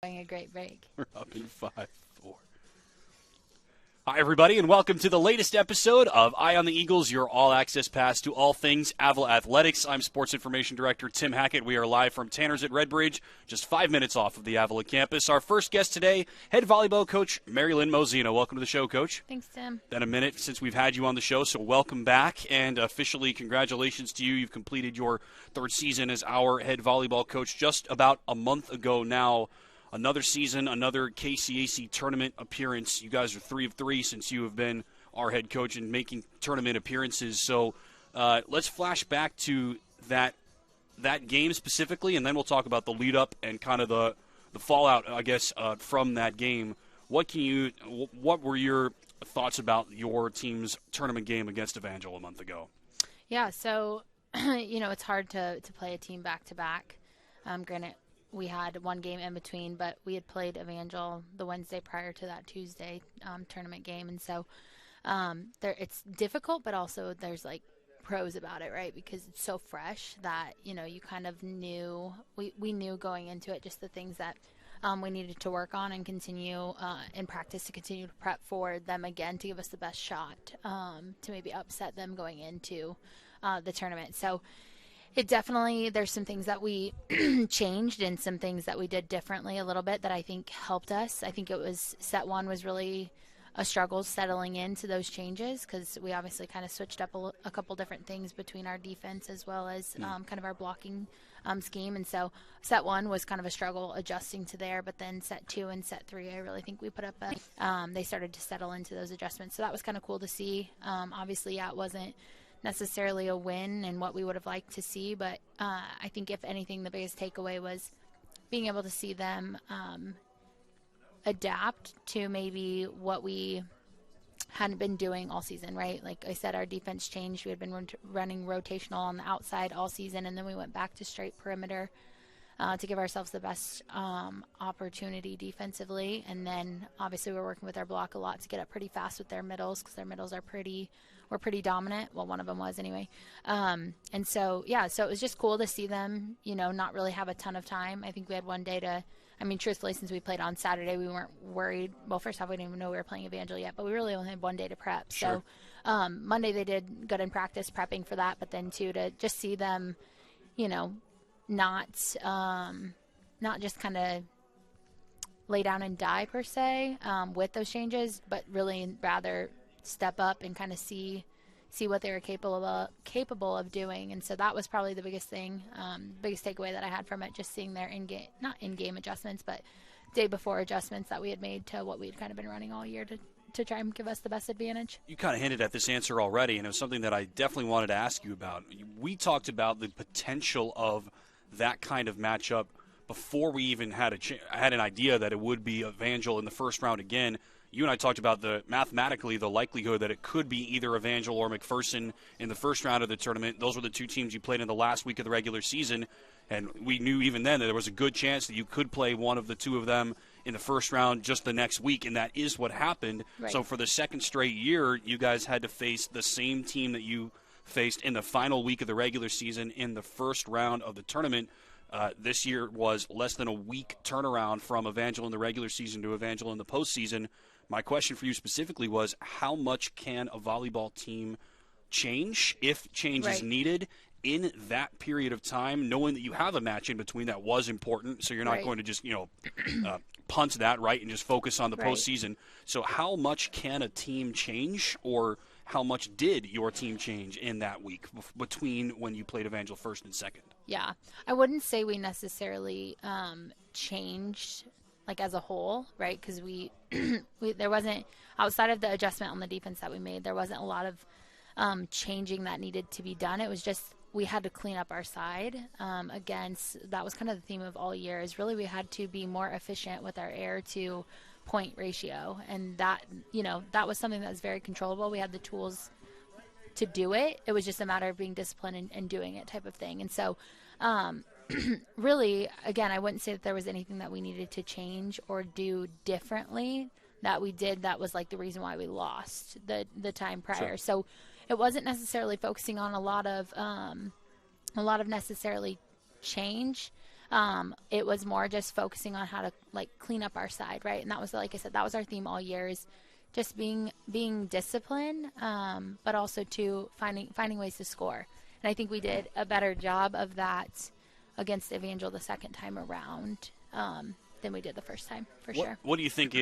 A great break. We're up in 5-4. Hi, everybody, and welcome to the latest episode of Eye on the Eagles, your all-access pass to all things Avila Athletics. I'm Sports Information Director Tim Hackett. We are live from Tanner's at Redbridge, just 5 minutes off of the Avila campus. Our first guest today, head volleyball coach Marylyn Mozena. Welcome to the show, Coach. Thanks, Tim. Been a minute since we've had you on the show, so welcome back, and officially congratulations to you. You've completed your third season as our head volleyball coach just about a month ago now. Another season, another KCAC tournament appearance. You guys are 3 of 3 since you have been our head coach and making tournament appearances. So let's flash back to that game specifically, and then we'll talk about the lead-up and kind of the fallout, I guess, from that game. What were your thoughts about your team's tournament game against Evangel a month ago? Yeah, so, it's hard to play a team back-to-back. Granted, we had one game in between, but we had played Evangel the Wednesday prior to that Tuesday tournament game. And so it's difficult, but also there's like pros about it, right? Because it's so fresh that, you kind of knew, we knew going into it just the things that we needed to work on and continue in practice to continue to prep for them again to give us the best shot to maybe upset them going into the tournament. So it definitely, there's some things that we changed and some things that we did differently a little bit that I think helped us. I think it was set one was really a struggle settling into those changes because we obviously kind of switched up a couple different things between our defense as well as kind of our blocking scheme. And so set one was kind of a struggle adjusting to there, but then set two and set three, I really think we put up they started to settle into those adjustments. So that was kind of cool to see. Obviously, it wasn't necessarily a win and what we would have liked to see, but I think if anything the biggest takeaway was being able to see them adapt to maybe what we hadn't been doing all season, right? Like I said, our defense changed. We had been running rotational on the outside all season, and then we went back to straight perimeter to give ourselves the best opportunity defensively. And then obviously we're working with our block a lot to get up pretty fast with their middles because their middles were pretty dominant. Well, one of them was anyway. And so, so it was just cool to see them, not really have a ton of time. I think we had one day truthfully, since we played on Saturday, we weren't worried. Well, first off, we didn't even know we were playing Evangel yet, but we really only had one day to prep. Sure. So Monday they did good in practice prepping for that, but then too, to just see them, not just kind of lay down and die per se with those changes, but really rather step up and kind of see what they were capable of doing. And so that was probably the biggest thing, biggest takeaway that I had from it, just seeing their not in-game adjustments, but day before adjustments that we had made to what we had kind of been running all year to try and give us the best advantage. You kind of hinted at this answer already, and it was something that I definitely wanted to ask you about. We talked about the potential of that kind of matchup before we even had an idea that it would be Evangel in the first round again. You and I talked about the likelihood that it could be either Evangel or McPherson in the first round of the tournament. Those were the two teams you played in the last week of the regular season, and we knew even then that there was a good chance that you could play one of the two of them in the first round just the next week, and that is what happened. Right. So for the second straight year, you guys had to face the same team that you faced in the final week of the regular season in the first round of the tournament. This year was less than a week turnaround from Evangel in the regular season to Evangel in the postseason. My question for you specifically was, how much can a volleyball team change, if change is needed, in that period of time, knowing that you have a match in between that was important, so you're not going to just, punt that, right, and just focus on the postseason. So how much can a team change, or how much did your team change in that week between when you played Evangel first and second? Yeah, I wouldn't say we necessarily changed like as a whole, right? Because we there wasn't, outside of the adjustment on the defense that we made, there wasn't a lot of changing that needed to be done. It was just we had to clean up our side against, that was kind of the theme of all year, is really we had to be more efficient with our air to point ratio. And that, that was something that was very controllable. We had the tools to do it. It was just a matter of being disciplined and doing it type of thing. And so really, again, I wouldn't say that there was anything that we needed to change or do differently that we did that was like the reason why we lost the time prior. Sure. So it wasn't necessarily focusing on a lot of necessarily change. It was more just focusing on how to like clean up our side, right? And that was, like I said, that was our theme all year, is just being disciplined, but also to finding ways to score. And I think we did a better job of that against Evangel the second time around than we did the first time, for sure. What do you think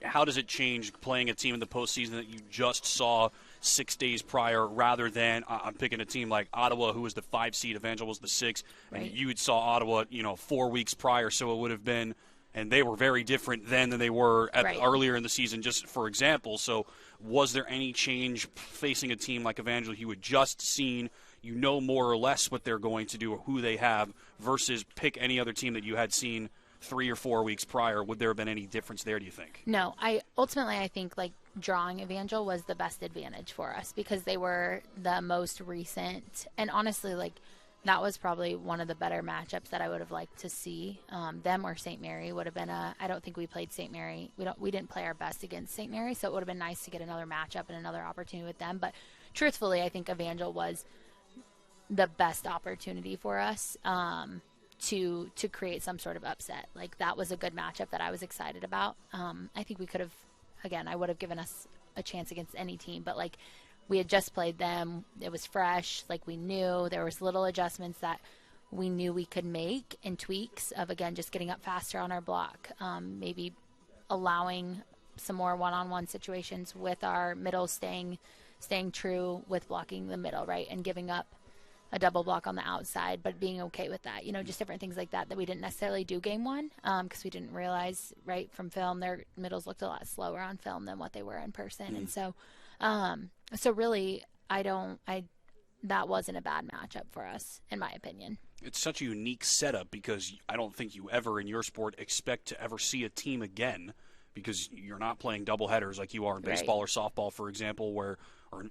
how does it change playing a team in the postseason that you just saw 6 days prior, rather than I'm picking a team like Ottawa, who was the 5 seed, Evangel was the 6, and Right. you had saw Ottawa, 4 weeks prior, so it would have been, and they were very different then than they were earlier in the season, just for example. So was there any change facing a team like Evangel you had just seen, more or less what they're going to do or who they have, versus pick any other team that you had seen 3 or 4 weeks prior? Would there have been any difference there, do you think? No, I think like drawing Evangel was the best advantage for us, because they were the most recent, and honestly, like, that was probably one of the better matchups that I would have liked to see. Them or St. Mary would have been I don't think we played St. Mary. We didn't play our best against St. Mary, so it would have been nice to get another matchup and another opportunity with them. But truthfully, I think Evangel was the best opportunity for us to create some sort of upset. Like, that was a good matchup that I was excited about. I think we could have, again, I would have given us a chance against any team, but like, we had just played them. It was fresh. Like, we knew there was little adjustments that we knew we could make, and tweaks of, again, just getting up faster on our block, maybe allowing some more one-on-one situations with our middle, staying true with blocking the middle, right, and giving up a double block on the outside, but being okay with that, just different things like that we didn't necessarily do game one, because we didn't realize, right, from film, their middles looked a lot slower on film than what they were in person. And so really, that wasn't a bad matchup for us, in my opinion. It's such a unique setup, because I don't think you ever in your sport expect to ever see a team again, because you're not playing doubleheaders like you are in baseball or softball, for example, or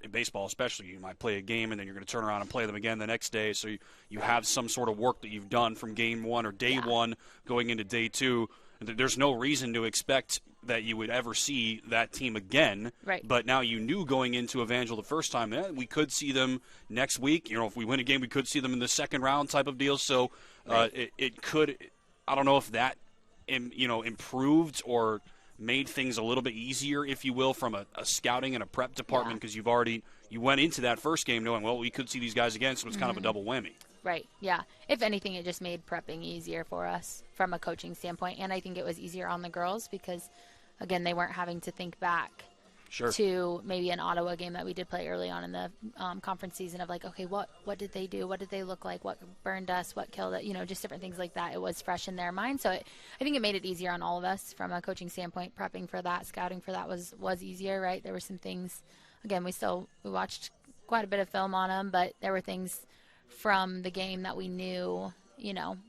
in baseball especially, you might play a game and then you're going to turn around and play them again the next day. So you have some sort of work that you've done from game one or day one going into day two. There's no reason to expect that you would ever see that team again. Right. But now you knew going into Evangel the first time, we could see them next week. If we win a game, we could see them in the second round type of deal. So it could, I don't know if that, improved or made things a little bit easier, if you will, from a scouting and a prep department, because you went into that first game knowing, well, we could see these guys again, so it's kind of a double whammy. Right, yeah. If anything, it just made prepping easier for us from a coaching standpoint, and I think it was easier on the girls because, again, they weren't having to think back to maybe an Ottawa game that we did play early on in the conference season of like, okay, what did they do? What did they look like? What burned us? What killed it? Just different things like that. It was fresh in their mind. So I think it made it easier on all of us from a coaching standpoint. Prepping for that, scouting for that was easier, right? There were some things, again, we watched quite a bit of film on them, but there were things from the game that we knew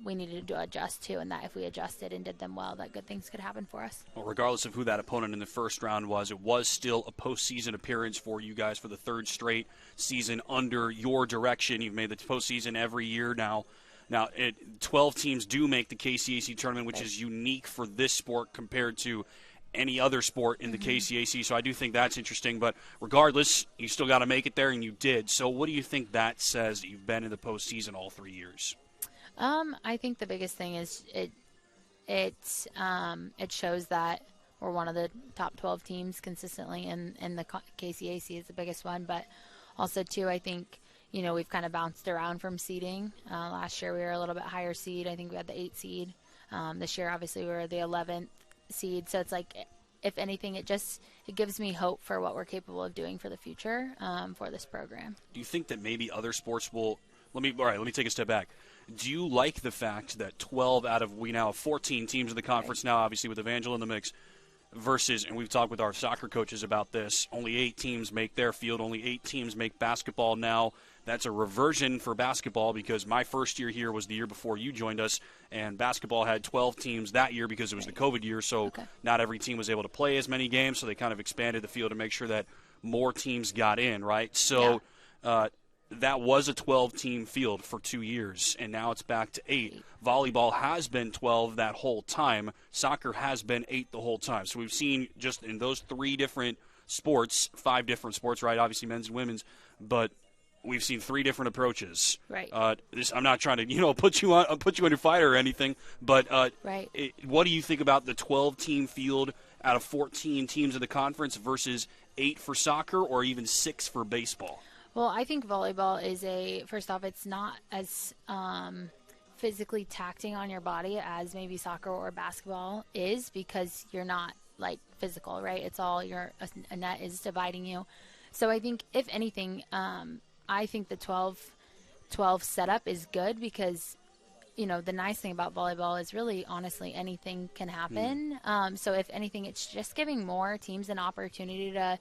we needed to adjust to, and that if we adjusted and did them well, that good things could happen for us. Well, regardless of who that opponent in the first round was, it was still a postseason appearance for you guys for the third straight season under your direction. You've made the postseason every year now. Now, 12 teams do make the KCAC tournament, which is unique for this sport compared to any other sport in the KCAC, so I do think that's interesting. But regardless, you still got to make it there, and you did. So what do you think that says that you've been in the postseason all 3 years? I think the biggest thing is it shows that we're one of the top 12 teams consistently in the KCAC is the biggest one, but also too, I think, we've kind of bounced around from seeding. Last year we were a little bit higher seed. I think we had the 8 seed. This year, obviously, we were the 11th seed. So it's like, if anything, it gives me hope for what we're capable of doing for the future for this program. Do you think that maybe other sports will? Let me take a step back. Do you like the fact that 12 out of, we now have 14 teams in the conference now, obviously with Evangel in the mix, versus, and we've talked with our soccer coaches about this, only 8 teams make their field, only 8 teams make basketball now. That's a reversion for basketball, because my first year here was the year before you joined us, and basketball had 12 teams that year because it was the COVID year, so not every team was able to play as many games, so they kind of expanded the field to make sure that more teams got in, right? So that was a 12-team field for 2 years, and now it's back to 8. Volleyball has been 12 that whole time. Soccer has been 8 the whole time. So we've seen just in those 3 different sports, 5 different sports, right? Obviously men's and women's, but we've seen 3 different approaches. Right. I'm not trying to put you in your fight or anything, but right. What do you think about the 12-team field out of 14 teams in the conference versus 8 for soccer or even 6 for baseball? Well, I think volleyball is first off, it's not as physically taxing on your body as maybe soccer or basketball is, because you're not like physical, right? It's all a net is dividing you. So I think if anything, I think the 12 setup is good, because the nice thing about volleyball is really, honestly, anything can happen. So if anything, it's just giving more teams an opportunity to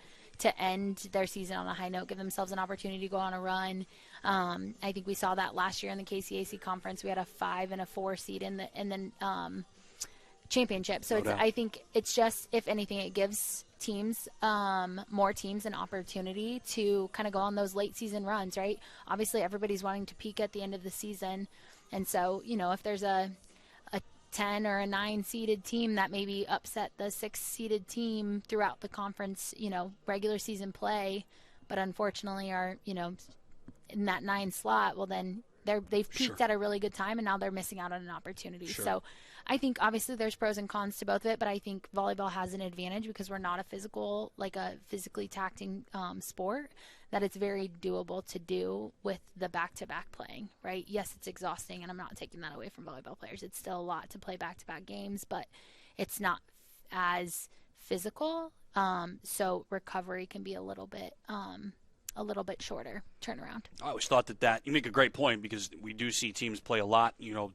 end their season on a high note, give themselves an opportunity to go on a run. I think we saw that last year in the KCAC conference. We had a 5 and a 4 seed in the championship. So I think it's just, if anything, it gives teams, more teams, an opportunity to kind of go on those late season runs, right? Obviously, everybody's wanting to peak at the end of the season. And so, if there's a 10 or a 9 seeded team that maybe upset the 6 seeded team throughout the conference, regular season play, but unfortunately are, in that 9 slot, well, then they've peaked at a really good time, and now they're missing out on an opportunity. Sure. So I think obviously there's pros and cons to both of it, but I think volleyball has an advantage because we're not a physically taxing sport, that it's very doable to do with the back-to-back playing, right? Yes, it's exhausting, and I'm not taking that away from volleyball players. It's still a lot to play back-to-back games, but it's not as physical, so recovery can be a little bit shorter turnaround. I always thought that you make a great point, because we do see teams play a lot. You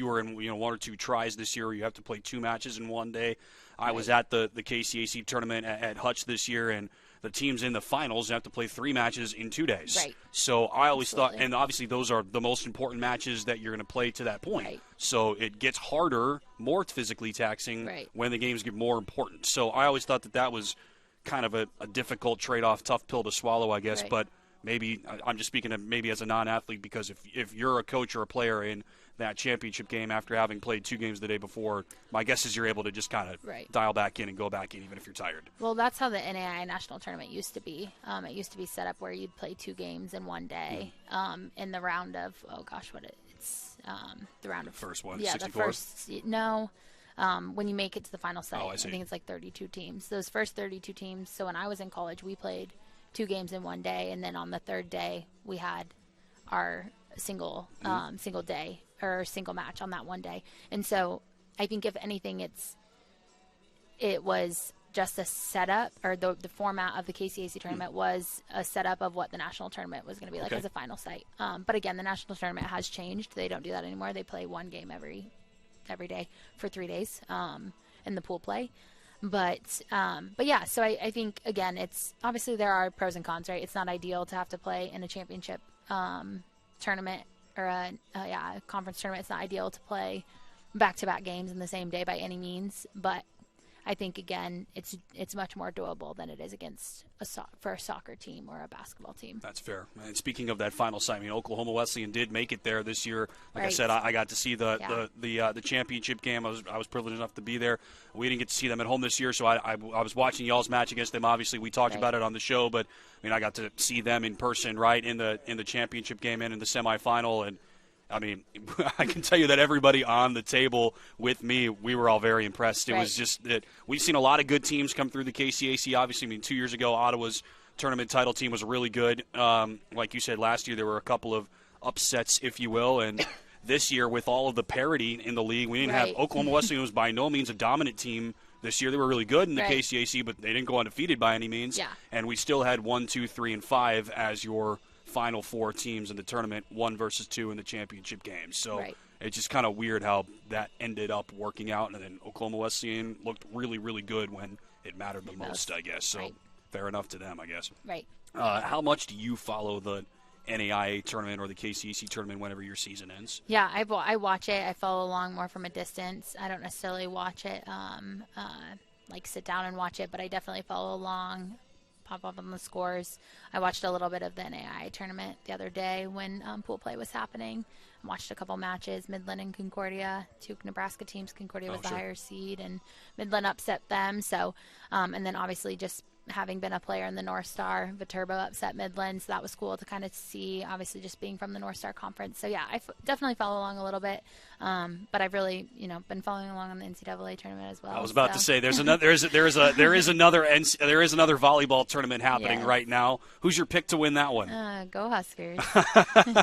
were in 1 or 2 tries this year. You have to play 2 matches in one day. I was at the KCAC tournament at Hutch this year, and the teams in the finals have to play 3 matches in 2 days. Right. So I always thought, and obviously those are the most important matches that you're going to play to that point. Right. So it gets harder, more physically taxing when the games get more important. So I always thought that was kind of a difficult trade-off, tough pill to swallow, I guess. Right. But maybe I'm just speaking of maybe as a non-athlete, because if you're a coach or a player in that championship game after having played 2 games the day before, my guess is you're able to just kind of dial back in and go back in even if you're tired. Well, that's how the NAIA national tournament used to be. It used to be set up where you'd play 2 games in one day in the round of, the round of first one, yeah, 64? the first, when you make it to the final site. I think it's like 32 teams. Those first 32 teams. So when I was in college, we played 2 games in one day, and then on the third day we had our single day or single match on that one day. And so I think if anything, it was just a setup, or the format of the KCAC tournament was a setup of what the national tournament was going to be like as a final site. But again, the national tournament has changed. They don't do that anymore. They play 1 game every day for 3 days in the pool play. But yeah, so I think, again, it's obviously there are pros and cons, right? It's not ideal to have to play in a championship tournament or a conference tournament. It's not ideal to play back-to-back games in the same day by any means, but I think, again, it's much more doable than it is for a soccer team or a basketball team. That's fair. And speaking of that final site, Oklahoma Wesleyan did make it there this year. Like I said, I got to see the championship game. I was privileged enough to be there. We didn't get to see them at home this year, so I was watching y'all's match against them. Obviously, we talked about it on the show, but I got to see them in person, right, in the championship game and in the semifinal. And I can tell you that everybody on the table with me, we were all very impressed. It was just that we've seen a lot of good teams come through the KCAC. Obviously, 2 years ago, Ottawa's tournament title team was really good. Like you said, last year there were a couple of upsets, if you will. And this year, with all of the parity in the league, we didn't have Oklahoma Wesleyan was by no means a dominant team this year. They were really good in the KCAC, but they didn't go undefeated by any means. Yeah. And we still had 1, 2, 3, and 5 as your final 4 teams in the tournament, 1 versus 2 in the championship game. So it's just kind of weird how that ended up working out. And then Oklahoma Wesleyan looked really, really good when it mattered the most, I guess. So fair enough to them, I guess. Right. How much do you follow the NAIA tournament or the KCAC tournament whenever your season ends? Yeah, I watch it. I follow along more from a distance. I don't necessarily watch it, sit down and watch it, but I definitely follow along, pop up on the scores. I watched a little bit of the NAIA tournament the other day when pool play was happening. I watched a couple matches, Midland and Concordia, 2 Nebraska teams. Concordia was the higher seed, and Midland upset them. So, and then obviously just having been a player in the North Star, Viterbo upset Midland, so that was cool to kind of see, obviously just being from the North Star Conference. So yeah, I definitely follow along a little bit, but I've really, been following along on the NCAA tournament as well. I was about to say there is another volleyball tournament happening right now. Who's your pick to win that one? Go Huskers.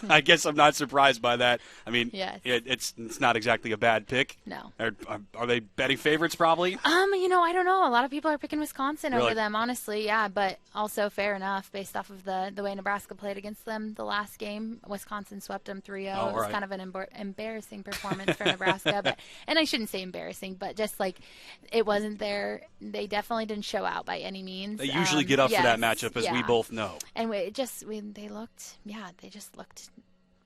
I guess I'm not surprised by that. I mean, yes. it's not exactly a bad pick. No. Are they betting favorites probably? I don't know. A lot of people are picking Wisconsin Really? over them, honestly. Yeah, but also fair enough based off of the way Nebraska played against them the last game. Wisconsin swept them 3-0. Oh, it was right. kind of an embarrassing performance for Nebraska, and I shouldn't say embarrassing, but just like it wasn't there. They definitely didn't show out by any means. They usually get up for that matchup, as we both know. And they just looked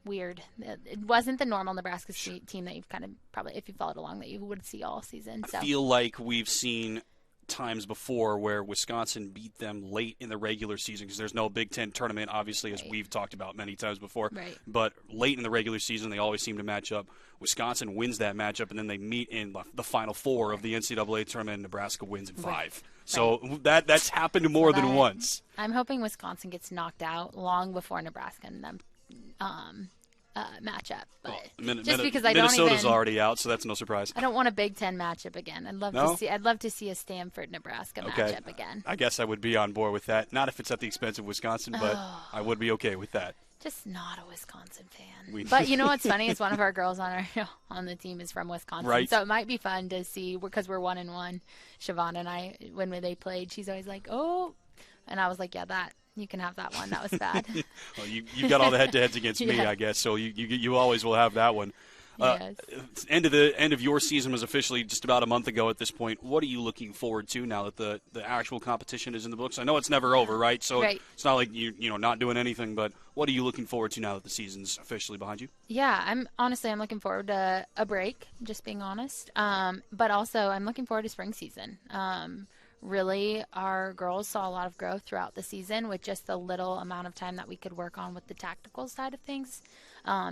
weird. It wasn't the normal Nebraska team that you've kind of probably, if you followed along, that you would see all season. So. I feel like we've seen times before where Wisconsin beat them late in the regular season because there's no Big Ten tournament, obviously, as we've talked about many times before. Right. But late in the regular season, they always seem to match up. Wisconsin wins that matchup, and then they meet in the Final Four of the NCAA tournament, and Nebraska wins in 5. Right. So that's happened more than once. I'm hoping Wisconsin gets knocked out long before Nebraska and them matchup. But just because Minnesota's already out, so that's no surprise. I don't want a Big Ten matchup again. I'd love to see a Stanford Nebraska matchup again. I guess I would be on board with that. Not if it's at the expense of Wisconsin, but I would be okay with that. Just not a Wisconsin fan. But you know what's funny is one of our girls on the team is from Wisconsin, right. So it might be fun to see because we're 1-1. Siobhan and I, when they played, she's always like, "Oh," and I was like, "Yeah, that." You can have that one. That was bad. Well, you got all the head-to-heads against me, I guess. So you always will have that one. Yes. End of your season was officially just about a month ago at this point. What are you looking forward to now that the actual competition is in the books? I know it's never over, right? So It's not like you're not doing anything. But what are you looking forward to now that the season's officially behind you? Yeah, I'm looking forward to a break. Just being honest. But also I'm looking forward to spring season. Really, our girls saw a lot of growth throughout the season with just the little amount of time that we could work on with the tactical side of things,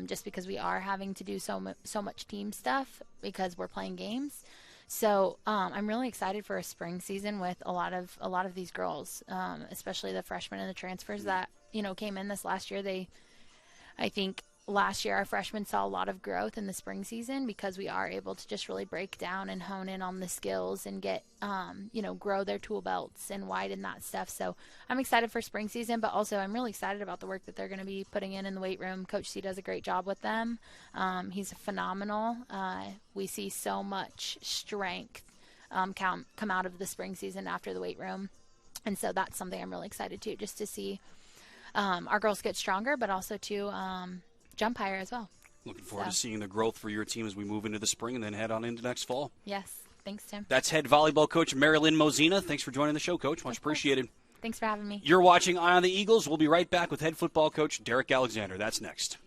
just because we are having to do so much team stuff because we're playing games. So I'm really excited for a spring season with a lot of these girls, especially the freshmen and the transfers that came in this last year. I think last year our freshmen saw a lot of growth in the spring season because we are able to just really break down and hone in on the skills and get grow their tool belts and widen that stuff. So I'm excited for spring season, but also I'm really excited about the work that they're going to be putting in the weight room. Coach C does a great job with them. He's phenomenal. We see so much strength come out of the spring season after the weight room, and so that's something I'm really excited to, just to see our girls get stronger, but also to jump higher as well. Looking forward to seeing the growth for your team as we move into the spring and then head on into next fall. Yes. Thanks, Tim. That's head volleyball coach Marylyn Mozena. Thanks for joining the show, Coach. Much appreciated. Thanks for having me. You're watching Eye on the Eagles. We'll be right back with head football coach Derrick Alexander. That's next.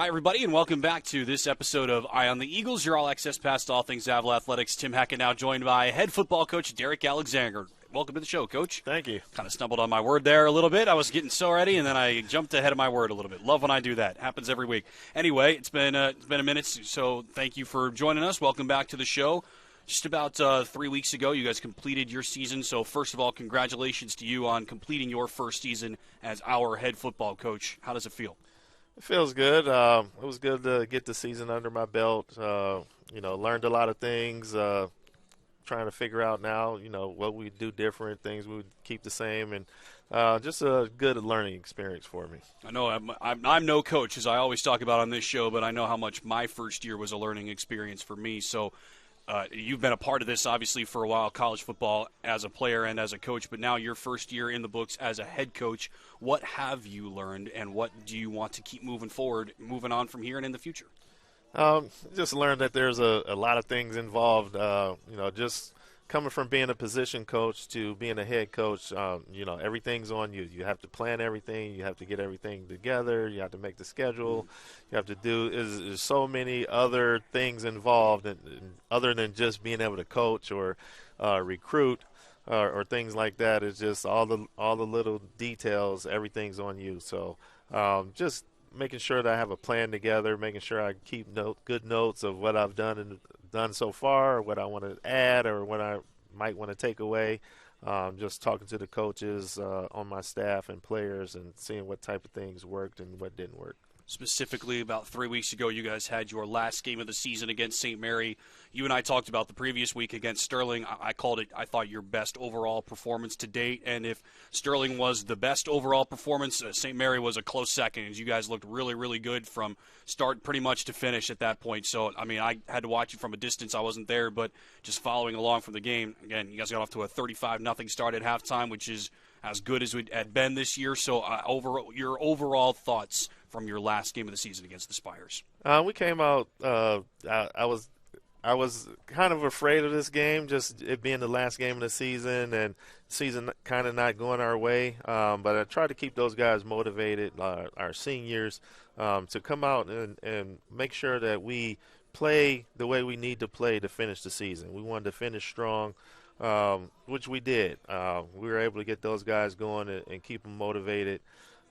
Hi, everybody, and welcome back to this episode of Eye on the Eagles, your all-access pass to all things Avila Athletics. Tim Hackett now joined by head football coach Derrick Alexander. Welcome to the show, Coach. Thank you. Kind of stumbled on my word there a little bit. I was getting so ready, and then I jumped ahead of my word a little bit. Love when I do that. Happens every week. Anyway, it's been a minute, so thank you for joining us. Welcome back to the show. Just about 3 weeks ago, you guys completed your season. So first of all, congratulations to you on completing your first season as our head football coach. How does it feel? It feels good. It was good to get the season under my belt. Learned a lot of things. Trying to figure out now, what we do different, things we would keep the same, and just a good learning experience for me. I know I'm no coach, as I always talk about on this show, but I know how much my first year was a learning experience for me. So you've been a part of this, obviously, for a while, college football, as a player and as a coach, but now your first year in the books as a head coach. What have you learned, and what do you want to keep moving forward, moving on from here and in the future? Just learned that there's a lot of things involved. Just coming from being a position coach to being a head coach, everything's on you. You have to plan everything. You have to get everything together. You have to make the schedule. You have to do there's so many other things involved, and other than just being able to coach or recruit or things like that. It's just all the little details. Everything's on you. So just making sure that I have a plan together, making sure I keep good notes of what I've done so far, or what I want to add, or what I might want to take away. Just talking to the coaches on my staff and players and seeing what type of things worked and what didn't work. Specifically, about 3 weeks ago, you guys had your last game of the season against St. Mary. You and I talked about the previous week against Sterling. I called it, I thought, your best overall performance to date. And if Sterling was the best overall performance, St. Mary was a close second, as you guys looked really, really good from start pretty much to finish at that point. So, I had to watch it from a distance. I wasn't there, but just following along from the game. Again, you guys got off to a 35-0 start at halftime, which is as good as we had been this year. So, your overall thoughts from your last game of the season against the Spires? We came out. I was kind of afraid of this game, just it being the last game of the season and season kind of not going our way. But I tried to keep those guys motivated, our seniors, to come out and make sure that we play the way we need to play to finish the season. We wanted to finish strong, which we did. We were able to get those guys going and keep them motivated.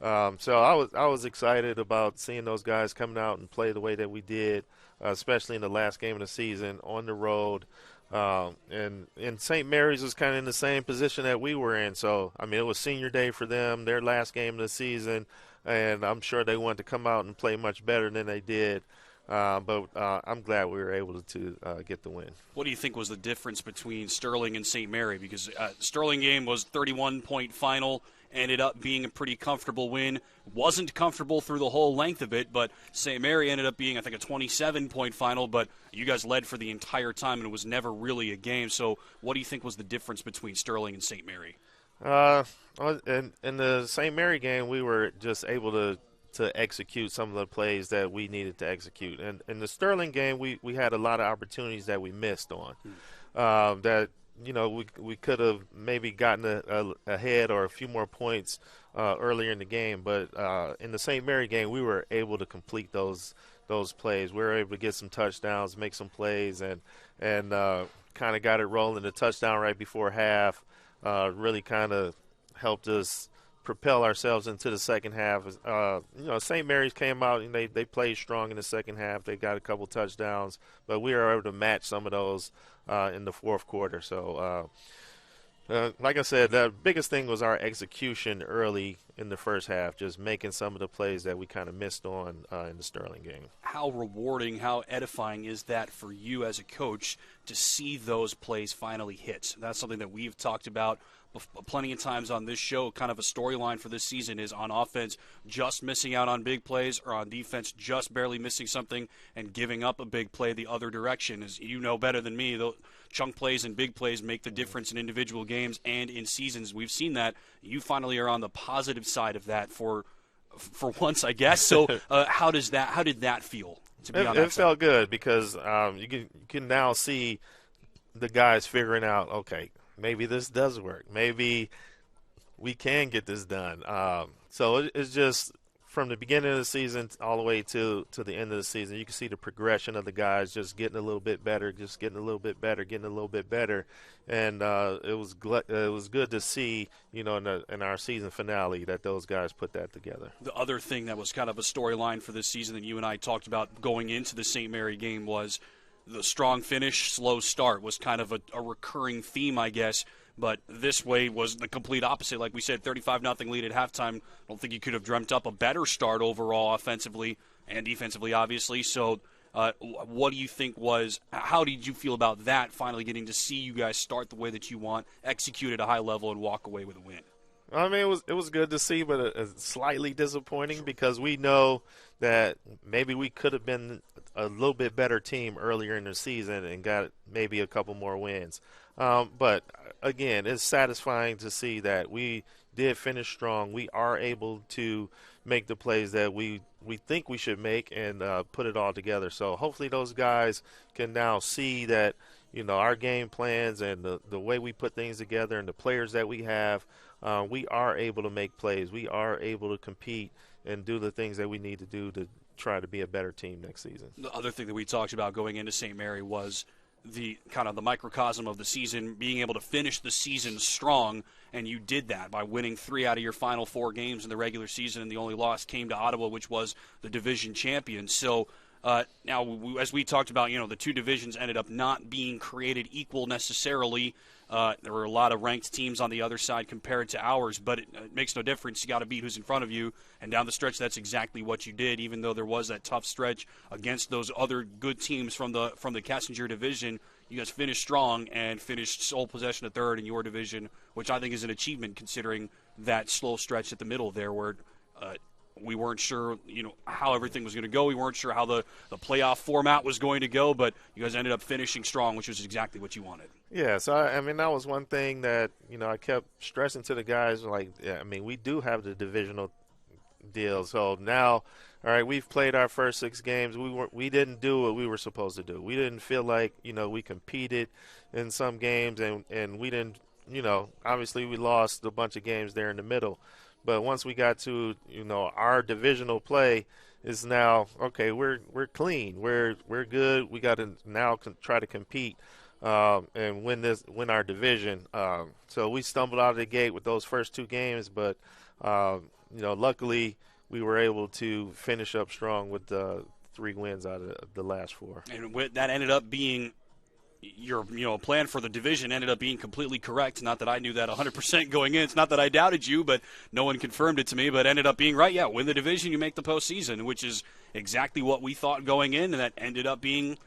So I was excited about seeing those guys coming out and play the way that we did, especially in the last game of the season on the road. And St. Mary's was kind of in the same position that we were in. So, it was senior day for them, their last game of the season, and I'm sure they wanted to come out and play much better than they did. But I'm glad we were able to get the win. What do you think was the difference between Sterling and St. Mary? Because Sterling game was 31-point final, ended up being a pretty comfortable win. Wasn't comfortable through the whole length of it, but St. Mary ended up being, I think, a 27-point final, but you guys led for the entire time, and it was never really a game. So what do you think was the difference between Sterling and St. Mary? In the St. Mary game, we were just able to execute some of the plays that we needed to execute. And in the Sterling game, we had a lot of opportunities that we missed on. That we could have maybe gotten ahead or a few more points earlier in the game. But in the St. Mary game, we were able to complete those plays. We were able to get some touchdowns, make some plays, and kind of got it rolling. The touchdown right before half really kind of helped us propel ourselves into the second half. St. Mary's came out and they played strong in the second half. They got a couple touchdowns, but we were able to match some of those in the fourth quarter. So, like I said, the biggest thing was our execution early in the first half, just making some of the plays that we kind of missed on in the Sterling game. How rewarding, how edifying is that for you as a coach to see those plays finally hit? That's something that we've talked about plenty of times on this show. Kind of a storyline for this season is on offense just missing out on big plays, or on defense just barely missing something and giving up a big play the other direction. As you know better than me, the chunk plays and big plays make the difference in individual games and in seasons. We've seen that. You finally are on the positive side of that for once, I guess. So how did that feel to be on that It side? felt good because you can now see the guys figuring out, okay, maybe this does work. Maybe we can get this done. So it's just from the beginning of the season all the way to the end of the season, you can see the progression of the guys just getting a little bit better, getting a little bit better. And it was good to see, in our season finale that those guys put that together. The other thing that was kind of a storyline for this season that you and I talked about going into the St. Mary game was the strong finish, slow start was kind of a recurring theme, I guess. But this way was the complete opposite. Like we said, 35-0 lead at halftime. I don't think you could have dreamt up a better start overall offensively and defensively, obviously. So what do you think how did you feel about that, finally getting to see you guys start the way that you want, execute at a high level, and walk away with a win? I mean, it was good to see, but slightly disappointing because we know that maybe we could have been a little bit better team earlier in the season and got maybe a couple more wins. But again, it's satisfying to see that we did finish strong. We are able to make the plays that we think we should make and put it all together. So hopefully those guys can now see that, our game plans and the way we put things together and the players that we have, we are able to make plays. We are able to compete and do the things that we need to do to try to be a better team next season. The other thing that we talked about going into St. Mary was the kind of the microcosm of the season, being able to finish the season strong, and you did that by winning 3 out of your final 4 games in the regular season, and the only loss came to Ottawa, which was the division champion. So now, as we talked about, the 2 divisions ended up not being created equal necessarily. There were a lot of ranked teams on the other side compared to ours, but it makes no difference. You got to beat who's in front of you, and down the stretch, that's exactly what you did. Even though there was that tough stretch against those other good teams from the Kessinger division, you guys finished strong and finished sole possession of third in your division, which I think is an achievement considering that slow stretch at the middle there where we weren't sure, how everything was going to go. We weren't sure how the playoff format was going to go, but you guys ended up finishing strong, which was exactly what you wanted. Yeah, so, I mean, that was one thing that, I kept stressing to the guys, we do have the divisional deal. So now, all right, we've played our first 6 games. We didn't do what we were supposed to do. We didn't feel like, we competed in some games, and we didn't, obviously we lost a bunch of games there in the middle. But once we got to, our divisional play is now, okay, we're clean. We're good. We got to now try to compete and win our division. So we stumbled out of the gate with those first 2 games, but, luckily we were able to finish up strong with 3 wins out of the last 4. And that ended up being your plan for the division ended up being completely correct. Not that I knew that 100% going in. It's not that I doubted you, but no one confirmed it to me. But ended up being right. Yeah, win the division, you make the postseason, which is exactly what we thought going in, and that ended up being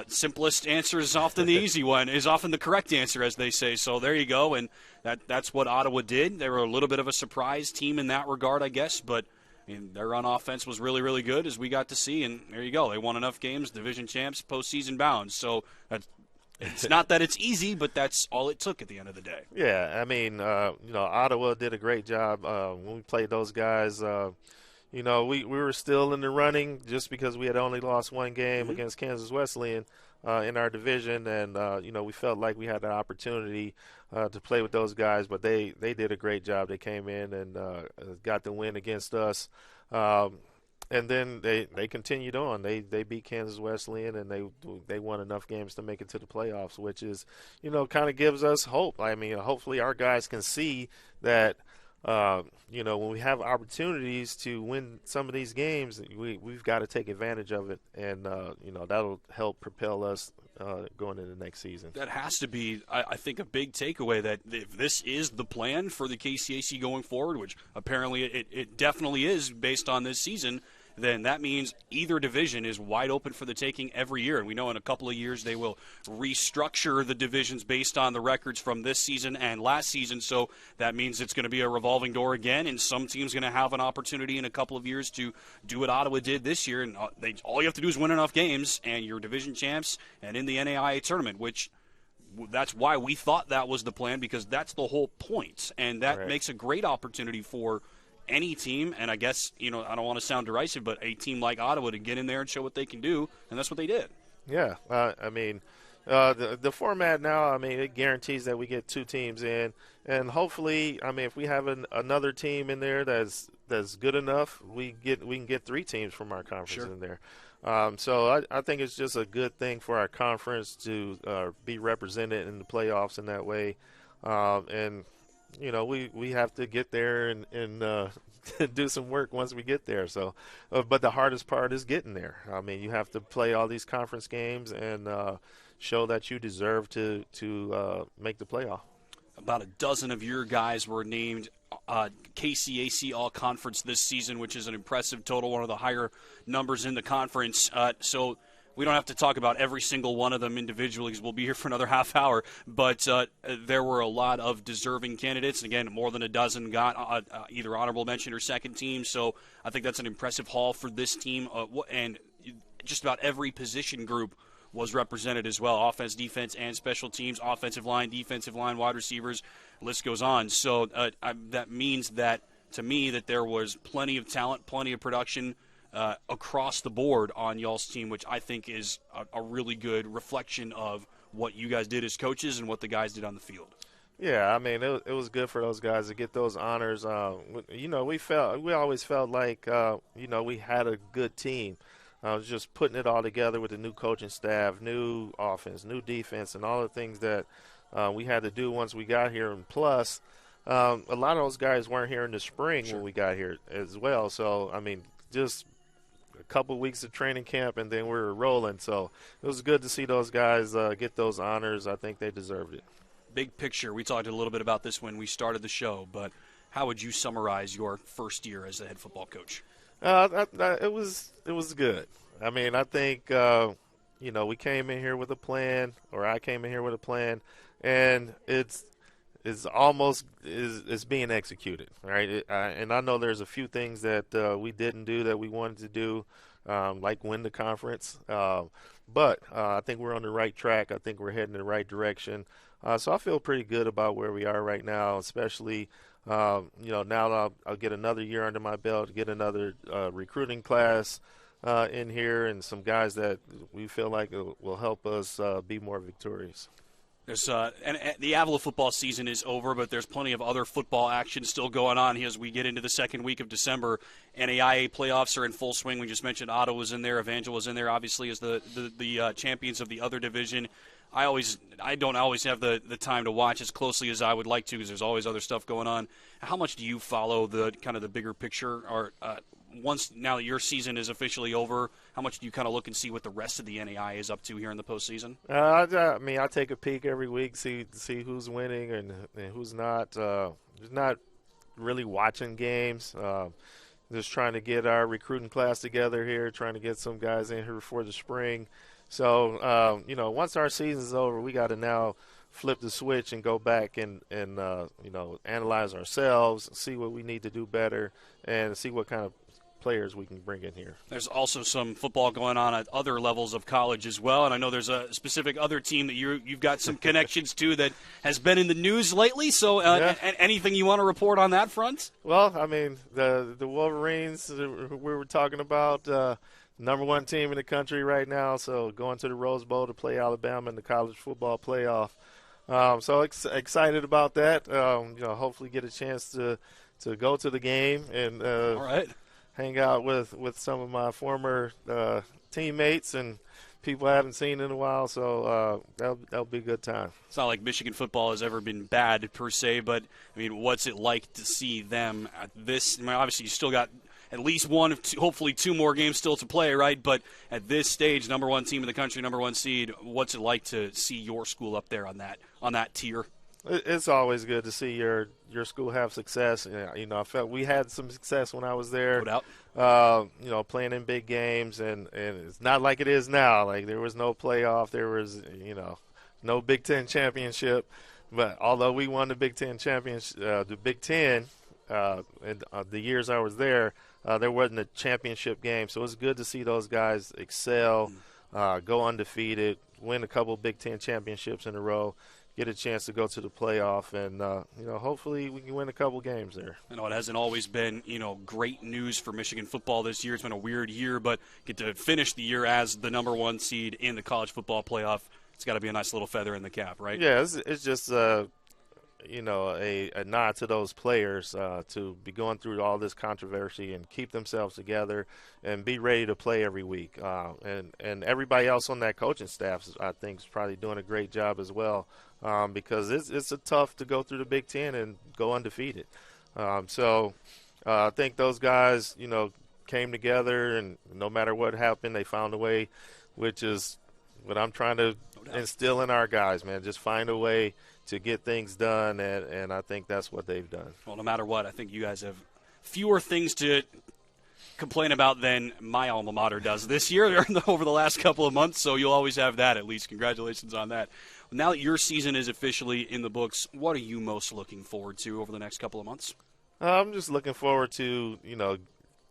simplest answer is often the easy one, is often the correct answer, as they say. So there you go, and that's what Ottawa did. They were a little bit of a surprise team in that regard, I guess, but their run offense was really, really good, as we got to see, and there you go. They won enough games, division champs, postseason bound. So it's not that it's easy, but that's all it took at the end of the day. Yeah, I mean, Ottawa did a great job when we played those guys. We were still in the running just because we had only lost 1 game against Kansas Wesleyan in our division, and we felt like we had the opportunity to play with those guys, but they did a great job. They came in and got the win against us. And then they continued on. They beat Kansas Wesleyan, and they won enough games to make it to the playoffs, which is, kind of gives us hope. I mean, hopefully our guys can see that, when we have opportunities to win some of these games, we've got to take advantage of it, and, that'll help propel us going into the next season. That has to be, I think, a big takeaway, that if this is the plan for the KCAC going forward, which apparently it definitely is based on this season, then that means either division is wide open for the taking every year. And we know in a couple of years they will restructure the divisions based on the records from this season and last season. So that means it's going to be a revolving door again, and some team's going to have an opportunity in a couple of years to do what Ottawa did this year. And all you have to do is win enough games, and you're division champs and in the NAIA tournament, which that's why we thought that was the plan, because that's the whole point. And that makes a great opportunity for any team, and I guess, I don't want to sound derisive, but a team like Ottawa to get in there and show what they can do, and that's what they did. Yeah, the format now, it guarantees that we get 2 teams in, and hopefully, if we have another team in there that's that's good enough, we can get 3 teams from our conference Sure. in there. So I think it's just a good thing for our conference to be represented in the playoffs in that way. And we have to get there and do some work once we get there. So, but the hardest part is getting there. I mean, you have to play all these conference games and show that you deserve to make the playoff. About a dozen of your guys were named KCAC All-Conference this season, which is an impressive total, one of the higher numbers in the conference. So we don't have to talk about every single one of them individually because we'll be here for another half hour. But there were a lot of deserving candidates. Again, more than a dozen got either honorable mention or second team. So I think that's an impressive haul for this team. And just about every position group was represented as well. Offense, defense, and special teams. Offensive line, defensive line, wide receivers. List goes on. So that means that, to me, that there was plenty of talent, plenty of production across the board on y'all's team, which I think is a really good reflection of what you guys did as coaches and what the guys did on the field. Yeah, I mean, it was good for those guys to get those honors. We always felt like we had a good team. Just putting it all together with the new coaching staff, new offense, new defense, and all the things that we had to do once we got here. And plus, a lot of those guys weren't here in the spring when we got here as well. So, I mean, just a couple weeks of training camp, and then we were rolling. So it was good to see those guys get those honors. I think they deserved it. Big picture, we talked a little bit about this when we started the show, but how would you summarize your first year as a head football coach? It was good. I mean, I think we came in here with a plan, or I came in here with a plan, and it's almost being executed, right? And I know there's a few things that we didn't do that we wanted to do, like win the conference. But I think we're on the right track. I think we're heading in the right direction. So I feel pretty good about where we are right now, especially. Now I'll get another year under my belt, get another recruiting class in here, and some guys that we feel like will help us be more victorious. There's and the Avila football season is over, but there's plenty of other football action still going on as we get into the second week of December. NAIA playoffs are in full swing. We just mentioned Ottawa was in there, Evangel was in there, obviously, as the champions of the other division. I don't always have the time to watch as closely as I would like to because there's always other stuff going on. How much do you follow the kind of the bigger picture? Or once now that your season is officially over, how much do you kind of look and see what the rest of the NAIA is up to here in the postseason? I mean, I take a peek every week, see who's winning and who's not. Just not really watching games. Just trying to get our recruiting class together here, trying to get some guys in here before the spring. So, once our season's over, we got to now flip the switch and go back and analyze ourselves, see what we need to do better, and see what kind of players we can bring in here. There's also some football going on at other levels of college as well, and I know there's a specific other team that you've got some connections to that has been in the news lately. So, anything you want to report on that front? Well, I mean, the Wolverines we were talking about. Number one team in the country right now, so going to the Rose Bowl to play Alabama in the college football playoff. So excited about that. Hopefully get a chance to go to the game and all right. Hang out with some of my former teammates and people I haven't seen in a while. So that'll be a good time. It's not like Michigan football has ever been bad per se, but I mean, what's it like to see them at this? I mean, obviously, you still got at least one, hopefully two more games still to play, right? But at this stage, number one team in the country, number one seed, what's it like to see your school up there on that tier? It's always good to see your school have success. I felt we had some success when I was there. No doubt. Playing in big games, and it's not like it is now. Like there was no playoff, there was no Big Ten championship. But although we won the Big Ten championship, the Big Ten, in the years I was there wasn't a championship game. So it's good to see those guys excel, go undefeated, win a couple Big Ten championships in a row, get a chance to go to the playoff, and hopefully we can win a couple games there. I know it hasn't always been great news for Michigan football this year. It's been a weird year, but get to finish the year as the number one seed in the college football playoff. It's got to be a nice little feather in the cap, right? Yeah, it's just a nod to those players to be going through all this controversy and keep themselves together and be ready to play every week. And everybody else on that coaching staff, I think, is probably doing a great job as well, because it's tough to go through the Big Ten and go undefeated. So I think those guys, came together, and no matter what happened, they found a way, which is what I'm trying to instill in our guys, man. Just find a way to get things done, and I think that's what they've done. Well, no matter what, I think you guys have fewer things to complain about than my alma mater does this year over the last couple of months, so you'll always have that at least. Congratulations on that. Now that your season is officially in the books, what are you most looking forward to over the next couple of months? I'm just looking forward to,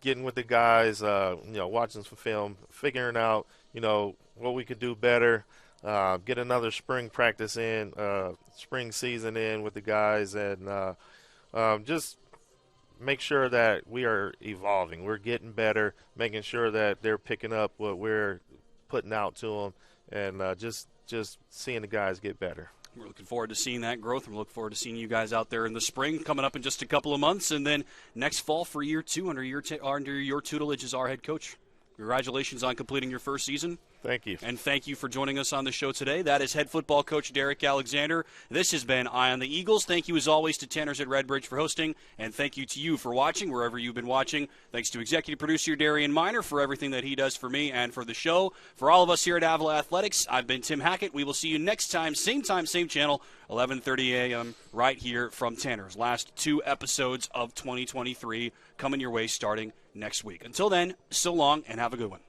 getting with the guys, watching some film, figuring out, what we could do better, get another spring practice in, spring season in with the guys, and just make sure that we are evolving. We're getting better, making sure that they're picking up what we're putting out to them, and just seeing the guys get better. We're looking forward to seeing that growth. We're looking forward to seeing you guys out there in the spring, coming up in just a couple of months, and then next fall for year 2 under your tutelage as our head coach. Congratulations on completing your first season. Thank you. And thank you for joining us on the show today. That is head football coach Derrick Alexander. This has been Eye on the Eagles. Thank you, as always, to Tanner's at Redbridge for hosting, and thank you to you for watching wherever you've been watching. Thanks to executive producer Darian Miner for everything that he does for me and for the show. For all of us here at Avila Athletics, I've been Tim Hackett. We will see you next time, same channel, 11:30 a.m., right here from Tanner's. Last 2 episodes of 2023 coming your way starting next week. Until then, so long and have a good one.